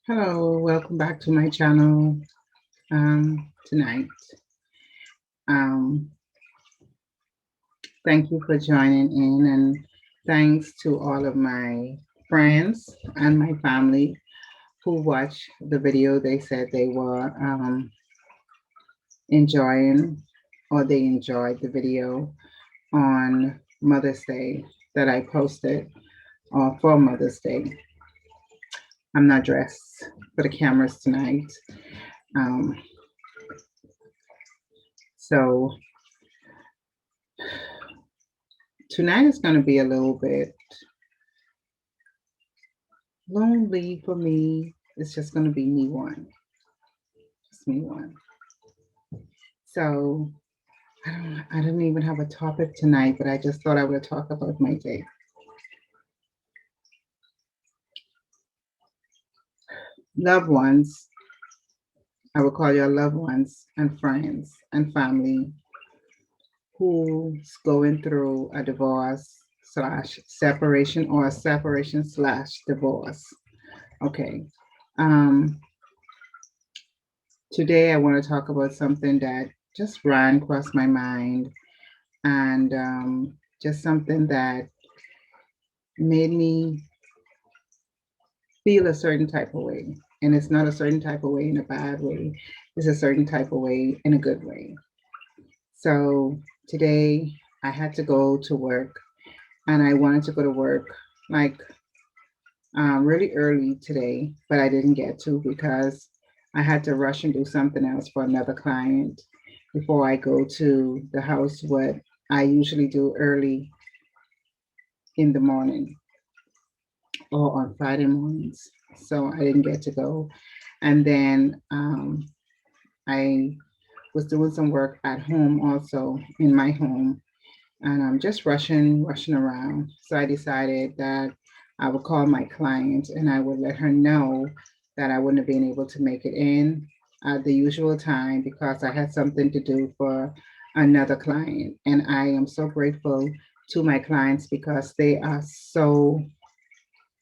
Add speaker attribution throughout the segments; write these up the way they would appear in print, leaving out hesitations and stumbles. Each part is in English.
Speaker 1: Hello, welcome back to my channel tonight. Um, Thank you for joining in, and thanks to all of my friends and my family who watched the video. They said they were enjoying or they enjoyed the video on Mother's Day that I posted or for Mother's Day. I'm not dressed for the cameras tonight. Um, so tonight is going to be a little bit lonely for me. It's just going to be me one, just me one. So I don't even have a topic tonight, but I just thought I would talk about my day. Loved ones, I would call your loved ones and friends and family who's going through a divorce slash separation or a separation slash divorce. Okay. Um, Today I want to talk about something that just ran across my mind and just something that made me feel a certain type of way. And it's not a certain type of way in a bad way, it's a certain type of way in a good way. So today I had to go to work and I wanted to go to work like really early today, but I didn't get to because I had to rush and do something else for another client before I go to the house, what I usually do early in the morning or on Friday mornings. So I didn't get to go. And then I was doing some work at home also in my home. And I'm just rushing around. So I decided that I would call my client and I would let her know that I wouldn't have been able to make it in at the usual time because I had something to do for another client. And I am so grateful to my clients because they are so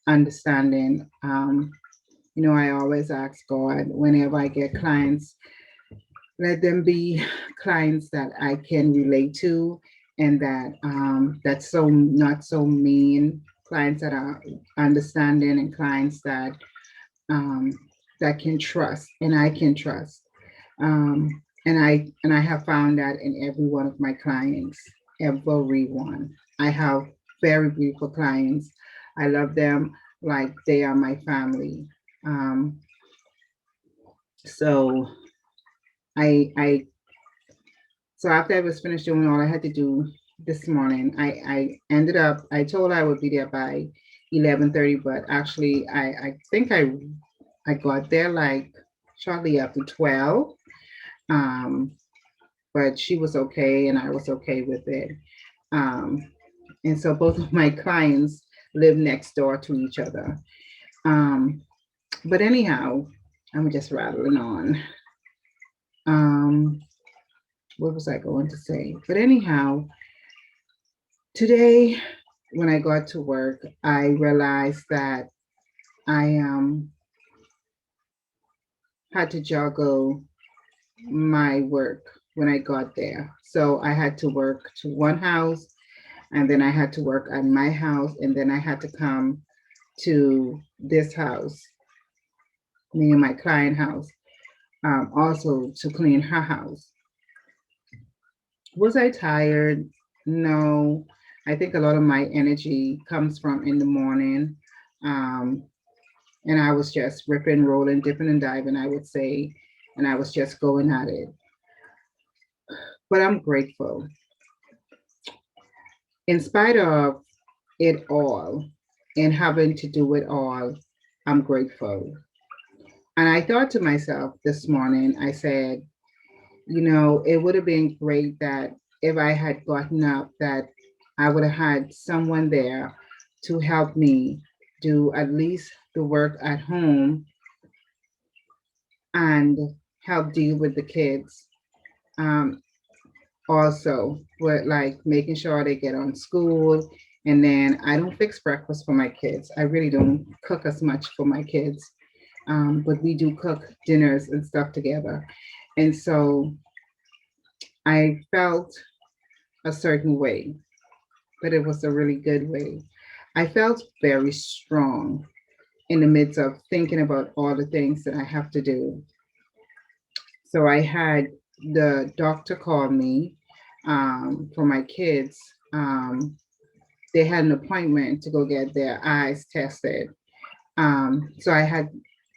Speaker 1: understanding. I always ask God whenever I get clients, let them be clients that I can relate to and that that's so not so mean, clients that are understanding and clients um, that can trust and I can trust. Um, and I have found that in every one of my clients, everyone. I have very beautiful clients. I love them like they are my family. Um, so I so after I was finished doing all I had to do this morning, I ended up I told I would be there by 11:30, but actually I think I got there like shortly after 12. Um, but she was okay and I was okay with it. Um, and so both of my clients live next door to each other. Um, but anyhow, I'm just rattling on. Um, what was I going to say? But anyhow, today when I got to work, I realized that I had to juggle my work when I got there. So I had to work to one house, and then I had to work at my house, and then I had to come to this house, me and my client house, also to clean her house. Was I tired? No. I think a lot of my energy comes from in the morning. Um, and I was just ripping, rolling, dipping, and diving, I would say, and I was just going at it. But I'm grateful. In spite of it all and having to do it all, I'm grateful. And I thought to myself this morning, I said, it would have been great that if I had gotten up, that I would have had someone there to help me do at least the work at home and help deal with the kids. Um, Also, with like making sure they get on school. And then I don't fix breakfast for my kids. I really don't cook as much for my kids. but we do cook dinners and stuff together. And so I felt a certain way, but it was a really good way. I felt very strong in the midst of thinking about all the things that I have to do. So I had the doctor call me for my kids. They had an appointment to go get their eyes tested. So I had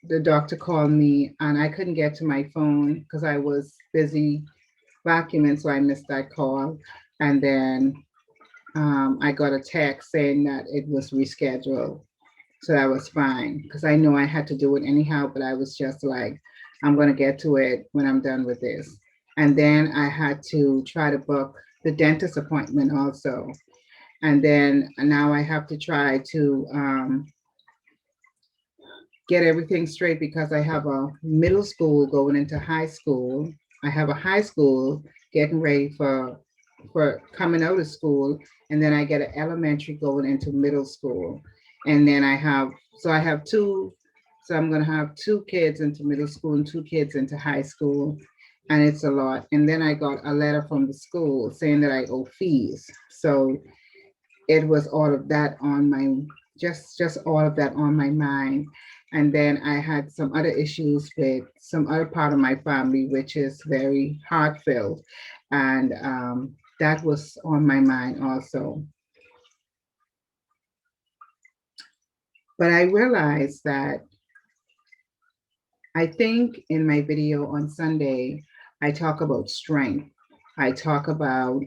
Speaker 1: the doctor call me, and I couldn't get to my phone because I was busy vacuuming, so I missed that call. And then I got a text saying that it was rescheduled. So that was fine because I know I had to do it anyhow, but I was just like, I'm going to get to it when I'm done with this. And then I had to try to book the dentist appointment also. And then now I have to try to get everything straight because I have a middle school going into high school. I have a high school getting ready for coming out of school, and then I get an elementary going into middle school, and then I have two. So I'm going to have two kids into middle school and two kids into high school, and it's a lot. And then I got a letter from the school saying that I owe fees. So it was all of that on my just all of that on my mind. And then I had some other issues with some other part of my family, which is very heartfelt, and that was on my mind also. But I realized that I think in my video on Sunday, I talk about strength. I talk about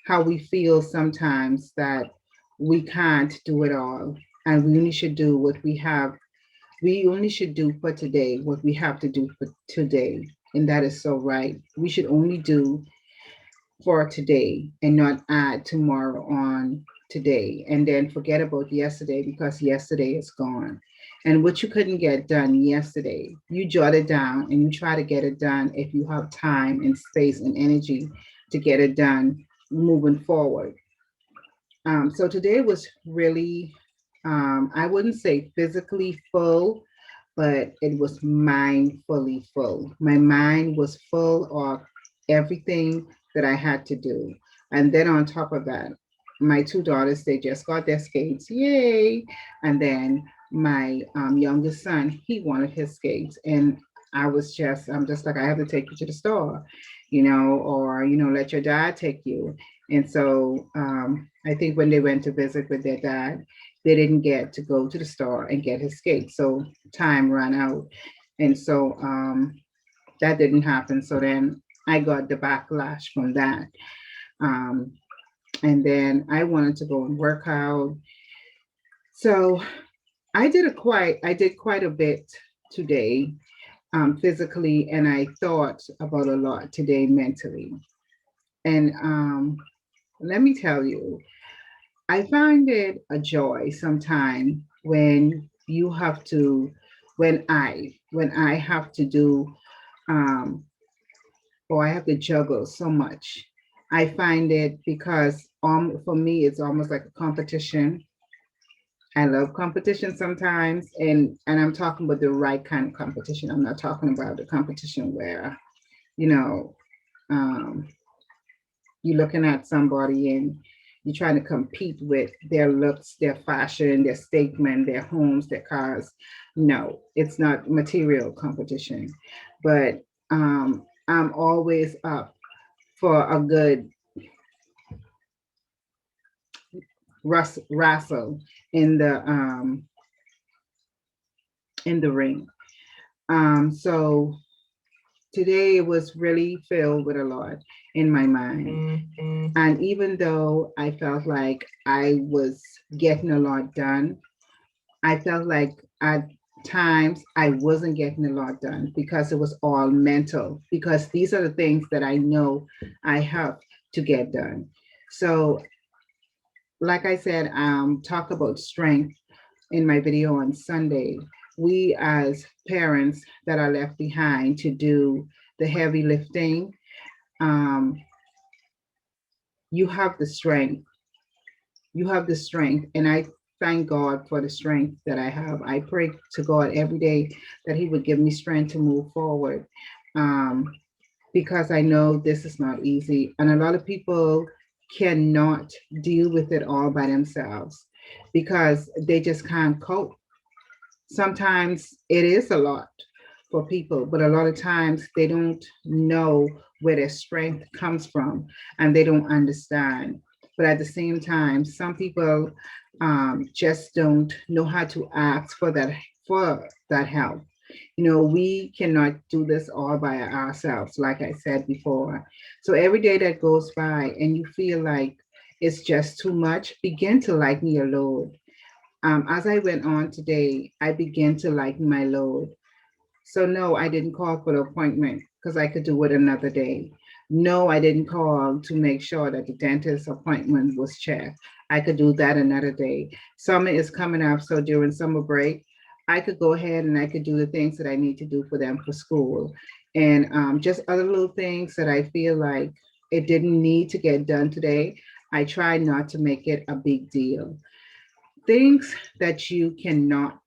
Speaker 1: how we feel sometimes that we can't do it all, and we only should do what we have. We only should do for today what we have to do for today. And that is so right. We should only do for today and not add tomorrow on today and then forget about yesterday because yesterday is gone. And what you couldn't get done yesterday, you jot it down and you try to get it done if you have time and space and energy to get it done moving forward. So today was really, I wouldn't say physically full, but it was mindfully full. My mind was full of everything that I had to do. And then on top of that, my two daughters, they just got their skates. Yay. And then my youngest son, he wanted his skates. And I'm just like, I have to take you to the store, or, let your dad take you. And so I think when they went to visit with their dad, they didn't get to go to the store and get his skates. So time ran out. And so that didn't happen. So then I got the backlash from that. Um, and then I wanted to go and work out. So I did quite a bit today physically, and I thought about a lot today mentally. And let me tell you, I find it a joy sometimes when you have to, when I have to do, um, or I have to juggle so much. I find it because for me it's almost like a competition. I love competition sometimes, and I'm talking about the right kind of competition. I'm not talking about the competition where you know um, you're looking at somebody and you're trying to compete with their looks, their fashion, their statement, their homes, their cars. No, it's not material competition, but I'm always up for a good wrestle in the ring. So today was really filled with a lot in my mind. And even though I felt like I was getting a lot done, I felt like at times I wasn't getting a lot done because it was all mental, because these are the things that I know I have to get done. So, like I said, talk about strength in my video on Sunday. We as parents that are left behind to do the heavy lifting, um, you have the strength. You have the strength. And I thank God for the strength that I have. I pray to God every day that He would give me strength to move forward. Um, because I know this is not easy. And a lot of people cannot deal with it all by themselves because they just can't cope. Sometimes it is a lot for people, but a lot of times they don't know where their strength comes from and they don't understand. But at the same time, some people just don't know how to ask for that help. You know, we cannot do this all by ourselves, like I said before. So every day that goes by and you feel like it's just too much, begin to lighten your load. As I went on today, I began to lighten my load. So no, I didn't call for the appointment because I could do it another day. No, I didn't call to make sure that the dentist appointment was checked. I could do that another day. Summer is coming up, so during summer break, I could go ahead and I could do the things that I need to do for them for school. And just other little things that I feel like it didn't need to get done today. I try not to make it a big deal. Things that you cannot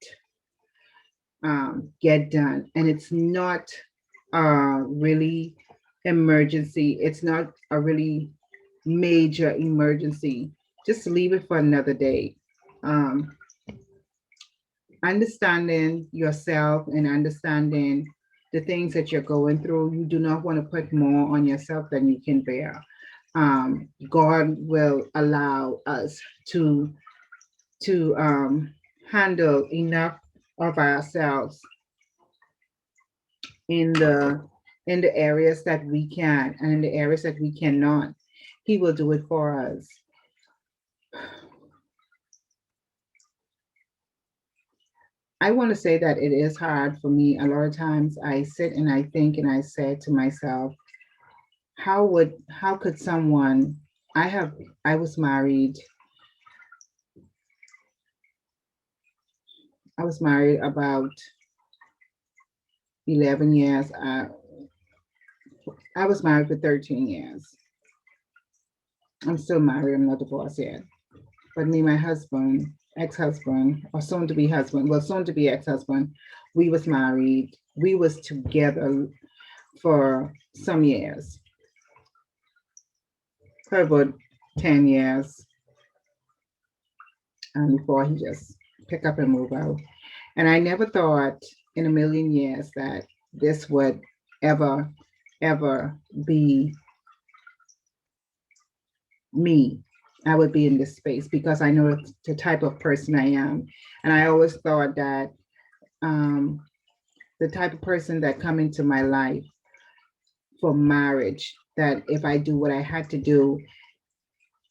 Speaker 1: get done. And it's not really emergency. It's not a really major emergency. Just leave it for another day. Um, Understanding yourself and understanding the things that you're going through, you do not want to put more on yourself than you can bear. God will allow us to handle enough of ourselves in the areas that we can and in the areas that we cannot. He will do it for us. I want to say that it is hard for me. A lot of times I sit and I think and I say to myself, how could someone I have I was married. I was married about 11 years. I was married for 13 years. I'm still married. I'm not divorced yet. But me, my husband, ex-husband, or soon to be husband, well, soon to be ex-husband, we was married. We was together for some years, for about 10 years, before he just pick up and move out. And I never thought in a million years that this would ever, ever be me. I would be in this space because I know the type of person I am. And I always thought that um, the type of person that come into my life for marriage, that if I do what I had to do,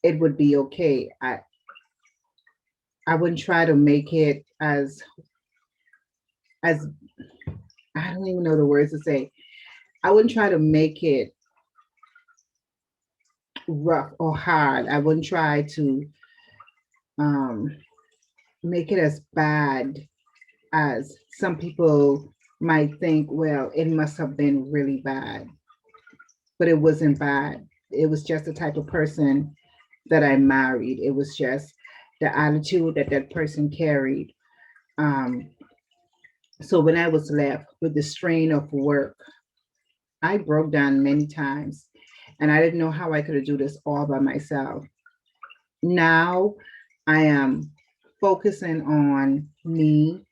Speaker 1: it would be okay. I wouldn't try to make it as I don't even know the words to say. I wouldn't try to make it rough or hard. I wouldn't try to um, make it as bad as some people might think. Well, it must have been really bad, but it wasn't bad. It was just the type of person that I married. It was just the attitude that that person carried. Um, so when I was left with the strain of work, I broke down many times and I didn't know how I could do this all by myself. Now I am focusing on me.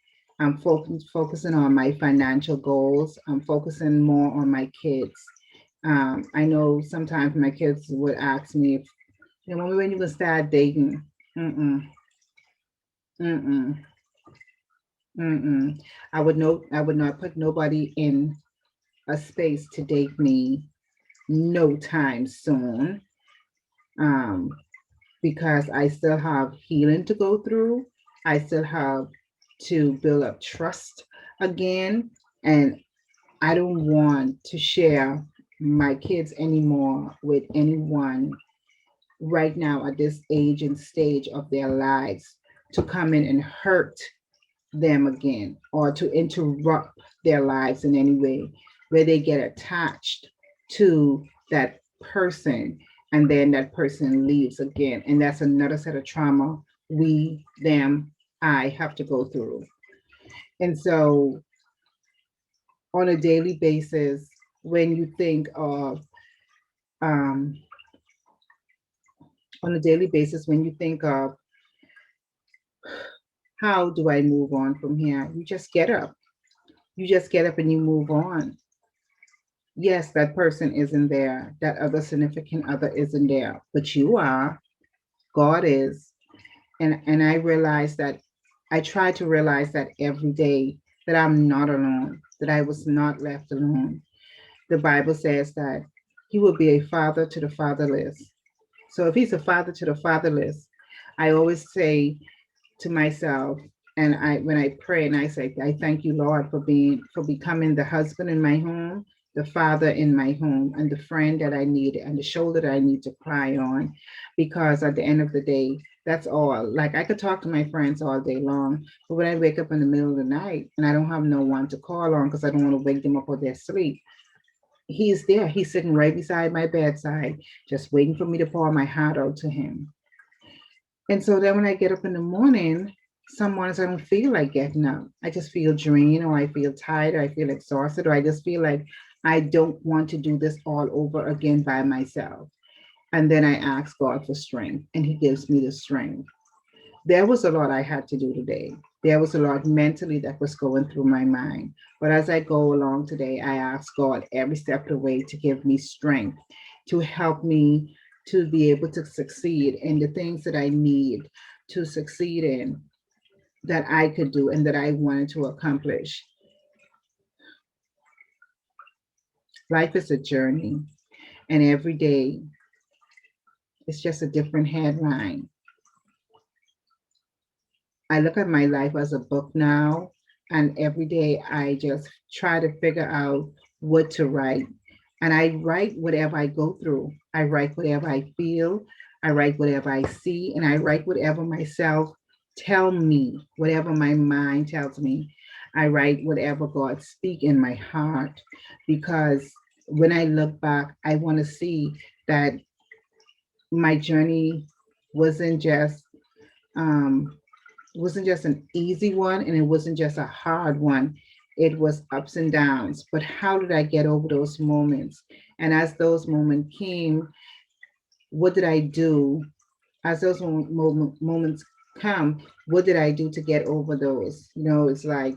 Speaker 1: I'm focusing on my financial goals. I'm focusing more on my kids. I know sometimes my kids would ask me if, you know, when you gonna start dating? Mm-mm, mm-mm, mm-mm. I would not put nobody in a space to date me no time soon. Um, because I still have healing to go through. I still have to build up trust again. And I don't want to share my kids anymore with anyone right now at this age and stage of their lives to come in and hurt them again or to interrupt their lives in any way where they get attached to that person and then that person leaves again. And that's another set of trauma we, them, I have to go through. And so on a daily basis, when you think of, um, on a daily basis, when you think of how do I move on from here, you just get up. You just get up and you move on. Yes, that person isn't there, that other significant other isn't there, but you are, God is. And I realize that, I try to realize that every day, that I'm not alone, that I was not left alone. The Bible says that he will be a father to the fatherless. So if he's a father to the fatherless, I always say to myself, and I, when I pray and I say, I thank you, Lord, for becoming the husband in my home, the father in my home, and the friend that I need, and the shoulder that I need to cry on. Because at the end of the day, that's all. Like, I could talk to my friends all day long, but when I wake up in the middle of the night and I don't have no one to call on because I don't want to wake them up or they're asleep, he's there. He's sitting right beside my bedside, just waiting for me to pour my heart out to him. And so then when I get up in the morning, some mornings I don't feel like getting up. I just feel drained, or I feel tired, or I feel exhausted, or I just feel like I don't want to do this all over again by myself. And then I ask God for strength, and He gives me the strength. There was a lot I had to do today. There was a lot mentally that was going through my mind. But as I go along today, I ask God every step of the way to give me strength, to help me to be able to succeed in the things that I need to succeed in, that I could do and that I wanted to accomplish. Life is a journey, and every day it's just a different headline. I look at my life as a book now, and every day I just try to figure out what to write. And I write whatever I go through. I write whatever I feel. I write whatever I see, and I write whatever myself tell me, whatever my mind tells me. I write whatever God speak in my heart, because when I look back, I want to see that my journey wasn't just um, wasn't just an easy one, and it wasn't just a hard one. It was ups and downs. But how did I get over those moments? And as those moments came, what did I do? As those moments come, what did I do to get over those? It's like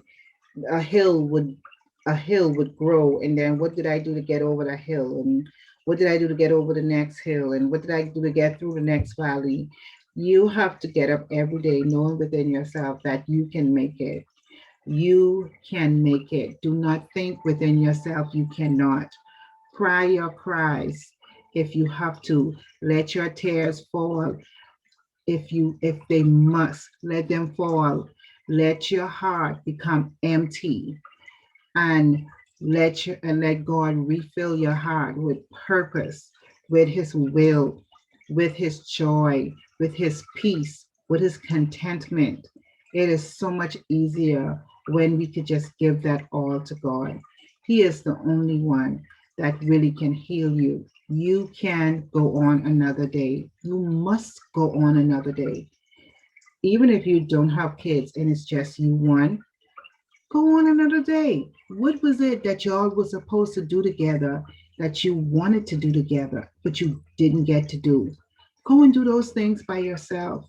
Speaker 1: a hill would a hill would grow, and then what did I do to get over the hill, and what did I do to get over the next hill, and what did I do to get through the next valley? You have to get up every day knowing within yourself that you can make it. You can make it. Do not think within yourself you cannot. Cry your cries if you have to. Let your tears fall. If they must, let them fall. Let your heart become empty, and let God refill your heart with purpose, with His will, with His joy, with His peace, with His contentment. It is so much easier when we could just give that all to God. He is the only one that really can heal you. You can go on another day. You must go on another day. Even if you don't have kids and it's just you one, go on another day. What was it that y'all were supposed to do together, that you wanted to do together, but you didn't get to do? Go and do those things by yourself.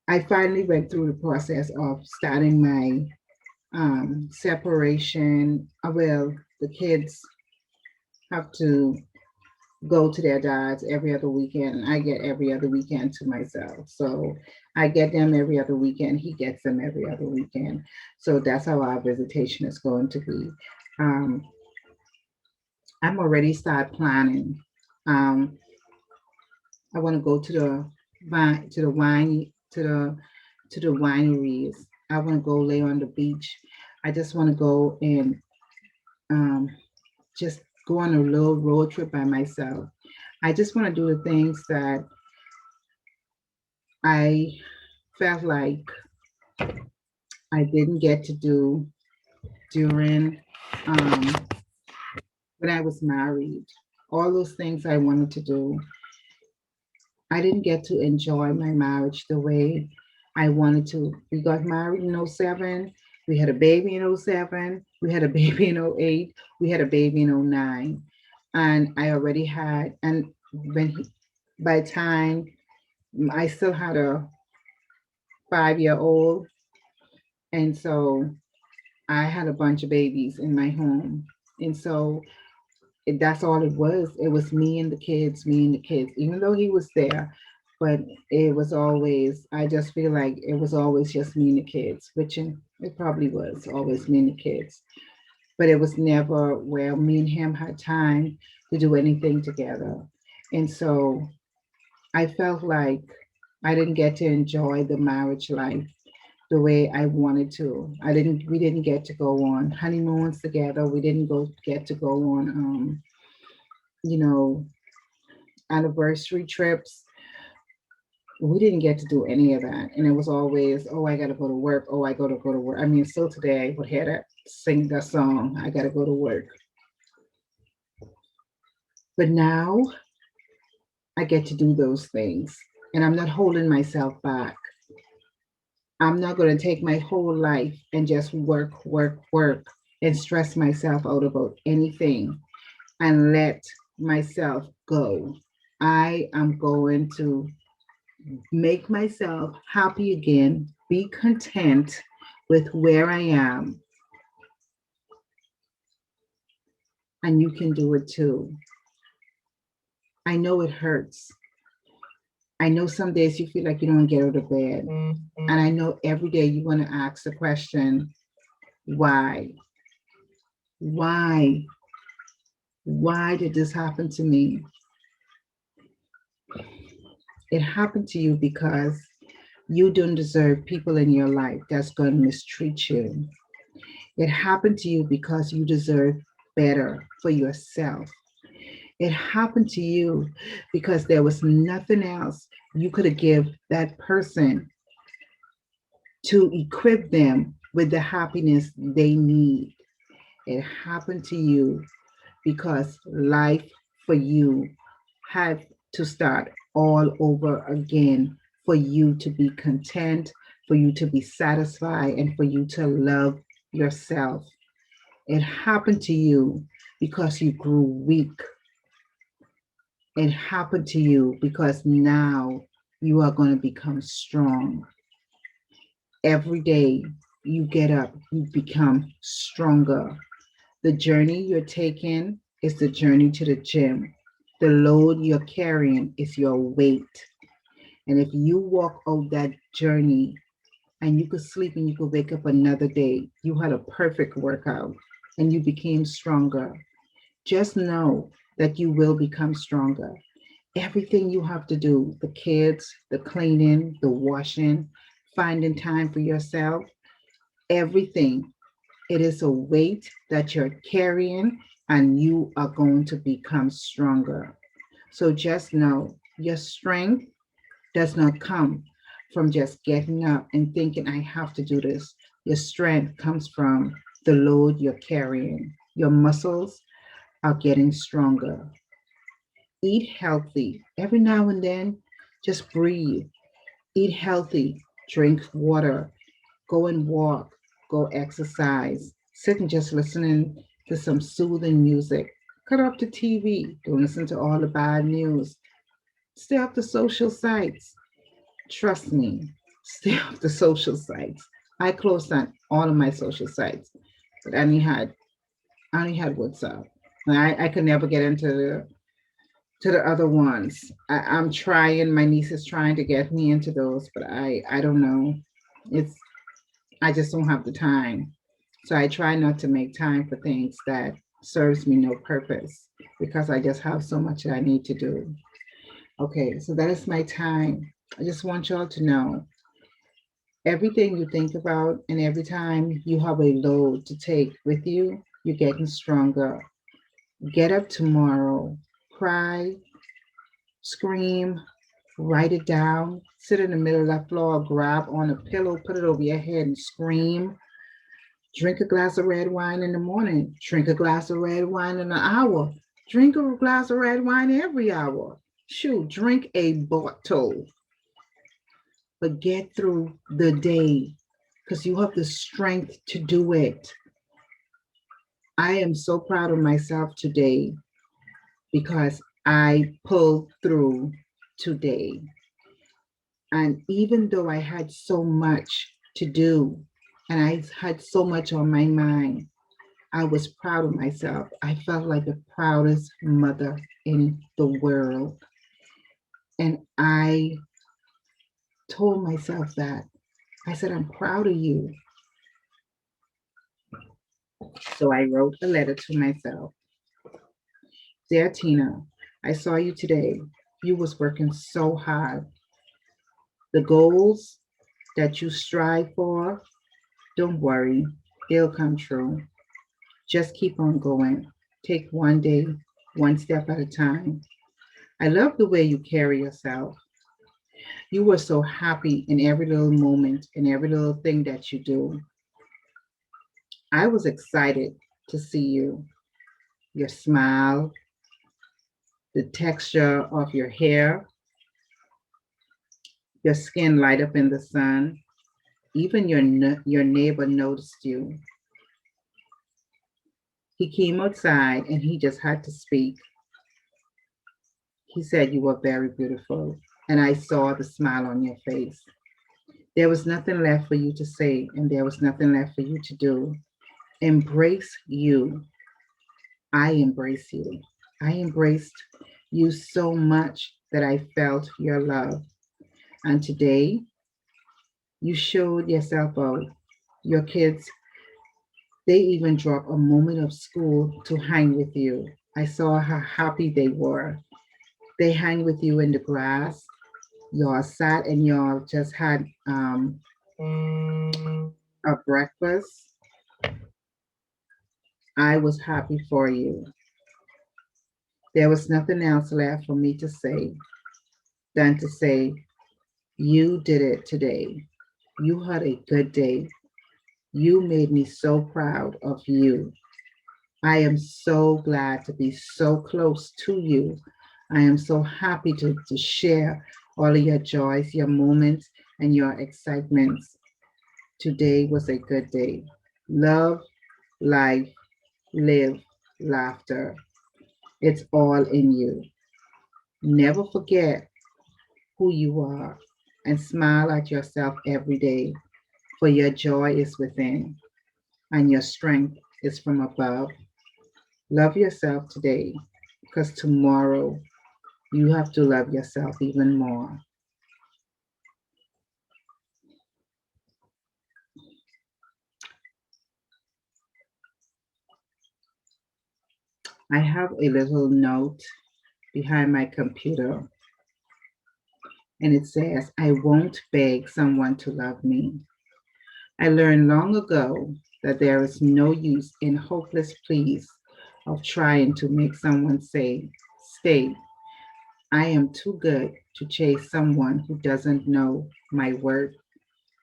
Speaker 1: I finally went through the process of starting my separation. Well, the kids have to go to their dads every other weekend. I get every other weekend to myself. So I get them every other weekend. He gets them every other weekend. So that's how our visitation is going to be. Um, I'm already start planning. Um, I want to go to the vine, to the wine, to the wineries. I want to go lay on the beach. I just want to go and um, just go on a little road trip by myself. I just want to do the things that I felt like I didn't get to do during um, when I was married. All those things I wanted to do, I didn't get to enjoy my marriage the way I wanted to. We got married in '07. We had a baby in '07. We had a baby in '08. We had a baby in '09. And I already had, and when he, by the time I still had a 5-year old. And so I had a bunch of babies in my home. And so that's all it was. It was me and the kids, even though he was there. But it was always, I just feel like it was always just me and the kids, which it probably was always me and the kids. But it was never where me and him had time to do anything together. And so I felt like I didn't get to enjoy the marriage life the way I wanted to. We didn't get to go on honeymoons together. We didn't go get to go on you know, anniversary trips. We didn't get to do any of that. And it was always, oh, I gotta go to work. Oh, I gotta go to work. I mean, still today I would hear that sing that song, I gotta go to work. But now I get to do those things. And I'm not holding myself back. I'm not going to take my whole life and just work, work, work and stress myself out about anything and let myself go. I am going to make myself happy again, be content with where I am, and you can do it too. I know it hurts. I know some days you feel like you don't get out of bed. And I know every day you want to ask the question, why? Why? Why did this happen to me? It happened to you because you don't deserve people in your life that's going to mistreat you. It happened to you because you deserve better for yourself. It happened to you because there was nothing else you could have given that person to equip them with the happiness they need. It happened to you because life for you had to start all over again for you to be content, for you to be satisfied, and for you to love yourself. It happened to you because you grew weak. It happened to you because now you are going to become strong. Every day you get up, you become stronger. The journey you're taking is the journey to the gym. The load you're carrying is your weight. And if you walk out that journey and you could sleep and you could wake up another day, you had a perfect workout and you became stronger. Just know that you will become stronger. Everything you have to do, the kids, the cleaning, the washing, finding time for yourself, everything, it is a weight that you're carrying and you are going to become stronger. So just know your strength does not come from just getting up and thinking, I have to do this. Your strength comes from the load you're carrying. Your muscles are getting stronger. Eat healthy. Every now and then, just breathe. Eat healthy. Drink water. Go and walk. Go exercise. Sit and just listening to some soothing music. Cut off the TV. Don't listen to all the bad news. Stay off the social sites. Trust me, stay off the social sites. I closed down all of my social sites, but I only had WhatsApp. I could never get into the other ones. I'm trying. My niece is trying to get me into those, but I don't know. It's I just don't have the time. So I try not to make time for things that serves me no purpose because I just have so much that I need to do. Okay, so that is my time. I just want y'all to know everything you think about and every time you have a load to take with you, you're getting stronger. Get up tomorrow, cry, scream, write it down, sit in the middle of that floor, grab on a pillow, put it over your head and scream. Drink a glass of red wine in the morning, drink a glass of red wine in an hour, drink a glass of red wine every hour. Shoot, drink a bottle, but get through the day because you have the strength to do it. I am so proud of myself today because I pulled through today. And even though I had so much to do and I had so much on my mind, I was proud of myself. I felt like the proudest mother in the world. And I told myself that. I said, I'm proud of you. So I wrote a letter to myself. Dear Tina, I saw you today. You was working so hard. The goals that you strive for, don't worry, they'll come true. Just keep on going. Take one day, one step at a time. I love the way you carry yourself. You were so happy in every little moment, in every little thing that you do. I was excited to see you, your smile, the texture of your hair, your skin light up in the sun. Even your neighbor noticed you. He came outside and he just had to speak. He said you were very beautiful, and I saw the smile on your face. There was nothing left for you to say, and there was nothing left for you to do. Embrace you. I embrace you. I embraced you so much that I felt your love. And today, you showed yourself out. Your kids, they even dropped a moment of school to hang with you. I saw how happy they were. They hang with you in the grass. Y'all sat and y'all just had a breakfast. I was happy for you. There was nothing else left for me to say than to say, you did it today. You had a good day. You made me so proud of you. I am so glad to be so close to you. I am so happy to share all of your joys, your moments, and your excitements. Today was a good day. Love, life, live, laughter. It's all in you. Never forget who you are and smile at yourself every day, for your joy is within and your strength is from above. Love yourself today because tomorrow you have to love yourself even more. I have a little note behind my computer and it says, I won't beg someone to love me. I learned long ago that there is no use in hopeless pleas of trying to make someone say, stay. I am too good to chase someone who doesn't know my worth,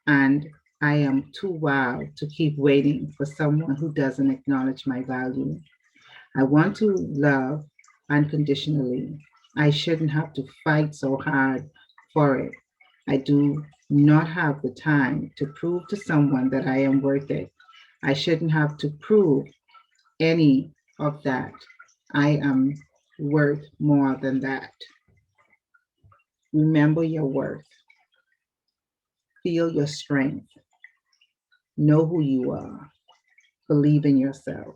Speaker 1: and I am too wild to keep waiting for someone who doesn't acknowledge my value. I want to love unconditionally. I shouldn't have to fight so hard for it. I do not have the time to prove to someone that I am worth it. I shouldn't have to prove any of that. I am worth more than that. Remember your worth. Feel your strength. Know who you are. Believe in yourself.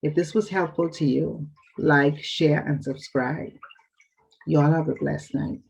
Speaker 1: If this was helpful to you, like, share, and subscribe. You all have a blessed night.